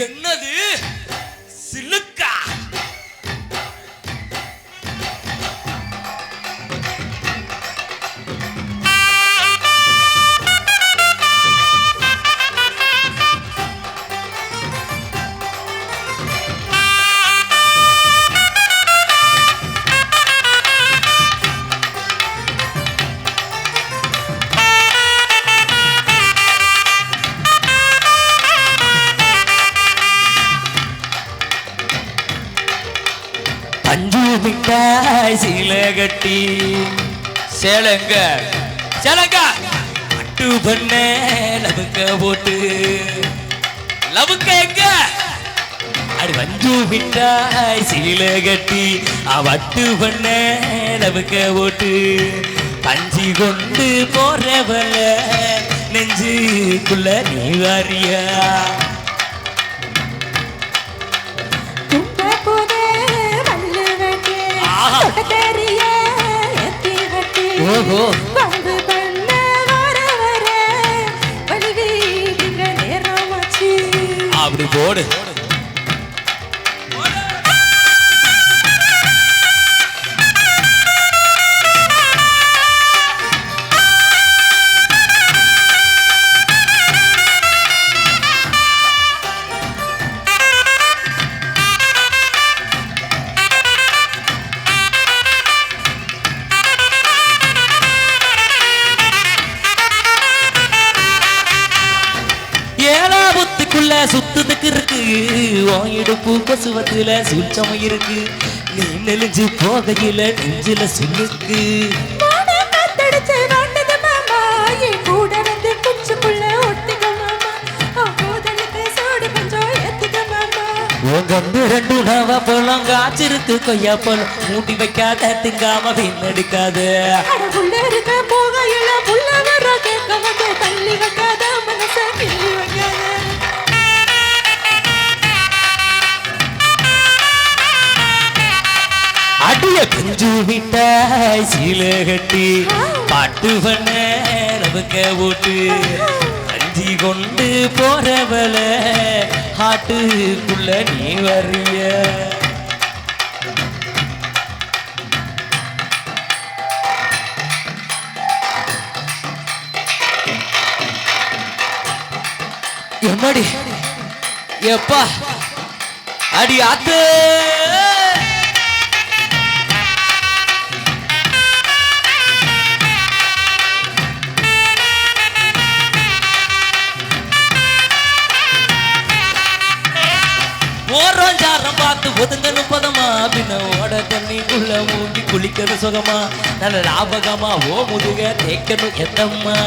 என்னது சிலுக்கா? அஞ்சு மிட்டாய் சீலை கட்டி சேலங்க சேலங்க அட்டு பண்ண லவுக்க போட்டு லவுக்க எங்க அடி வஞ்சு மிட்டாய் சீலை கட்டி அவட்டு பண்ண லவுக்க போட்டு பஞ்சி கொண்டு போறவள நெஞ்சுக்குள்ள நீ வாரியா? ஓஹோ அப்படி போடு. சுத்துதுக்கு இருக்கு இடுப்பு கொசுவத்துல சூச்சம் இருக்கு. நீ நெலிஞ்சு போகையில நெஞ்சில சுண்ணுக்கு ரெண்டு நவ பழம் காய்ச்சிருக்கு கொய்யா பழம் மூட்டி வைக்காத திங்காம பின்னெடுக்காத தள்ளி வைக்காத மனச கிள்ளி வைக்காத. அடிய குஞ்சு விட்டாய் சீலை கட்டி பாட்டு பண்ண நமக்க ஓட்டு அஞ்சி கொண்டு போறவள ஹாட்டுக்குள்ள நீ வரிய? எம்மாடி எப்பா அடி ஆத்து ஓரோஞ்சாரம் பார்த்து ஒதுங்கன்னு பதமா பின்ன ஓட தண்ணிக்குள்ள மூங்கி குளிக்கணும் சுகமா நல்ல லாபகமா ஓ முதுக தேக்கணும் எத்தம்மா?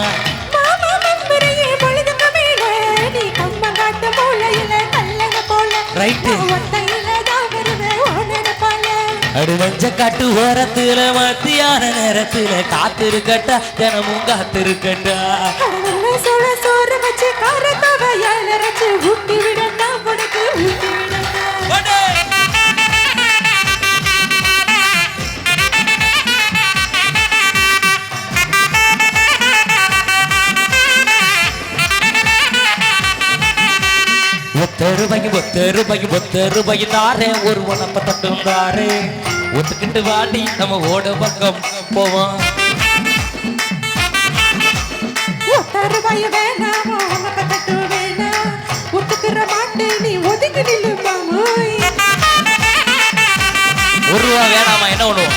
அடு வஞ்ச காட்டு ஓரத்துல மத்தியான நேரத்துல காத்திருக்கட்டா தினமும் காத்திருக்கட்டா சோறு வச்சு காரத்தவையாச்சு ஊட்டி விடட்டா உனக்கு ஊட்டி விடட்டா. ஒத்த ரூபாய் தாரே ஒரு உனப்ப தட்டும் தாரே ஒத்துக்கிட்டு வாடி நம்ம ஓட பக்கம் போவோம். ரூபாய் வேணாம் உனப்ப தட்டு வேணாம் ஒத்துக்கிற மாட்டே நீ ஒதுக்கி நில்லு மாமோய். ஒரு ரூபா வேணாமா என்ன ஒண்ணும்?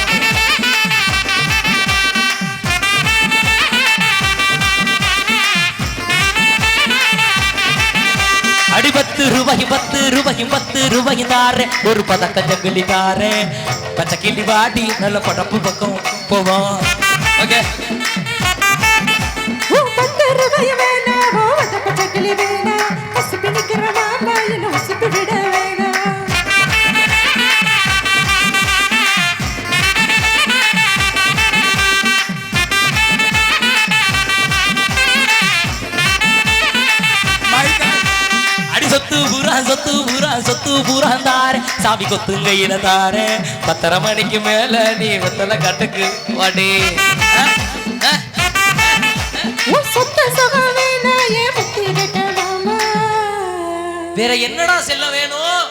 அடி 10 ரூபாய் தாரே ஒரு பதக்க ஜங்கிலி தாரே பச்சை கிளி வாடி நல்ல படப்பு பக்கம் போவோம். ஓகே 10 ரூபாய் வேணாம் பச்சை கிளி வேணாம் பசுப்பி நிக்கிற மாமா என்ன உசுப்பி விட வேணாம். சொத்து பூரா தாரே சாமி கொத்துங்கையில தாரே 10:30 மணிக்கு மேல நீ வெத்தல கட்டுக்கு வாடி. வேற என்னடா செல்ல வேணும்?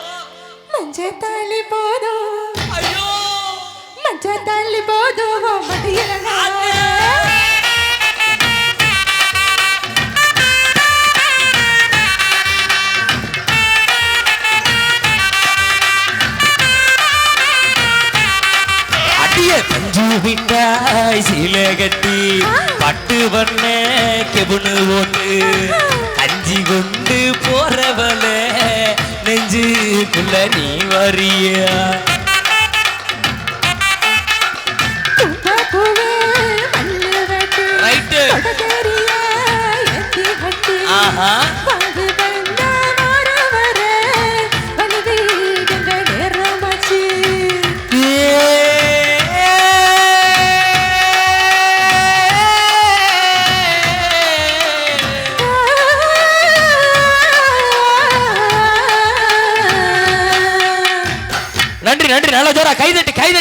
மஞ்சள் தாலி போதும். ஐயோ மஞ்சள் தாலி போதும் மடியில பஞ்சு மிட்டாய் சீல கட்டி பட்டு பண்ண கெபுனு ஓட்டு அஞ்சி கொண்டு போறவள நெஞ்சுக்குள்ள நீ வரியா? ரைட்டு. ஆஹா நன்றி நன்றி, நல்ல ஜோரா கைதட்டி கைதட்டி.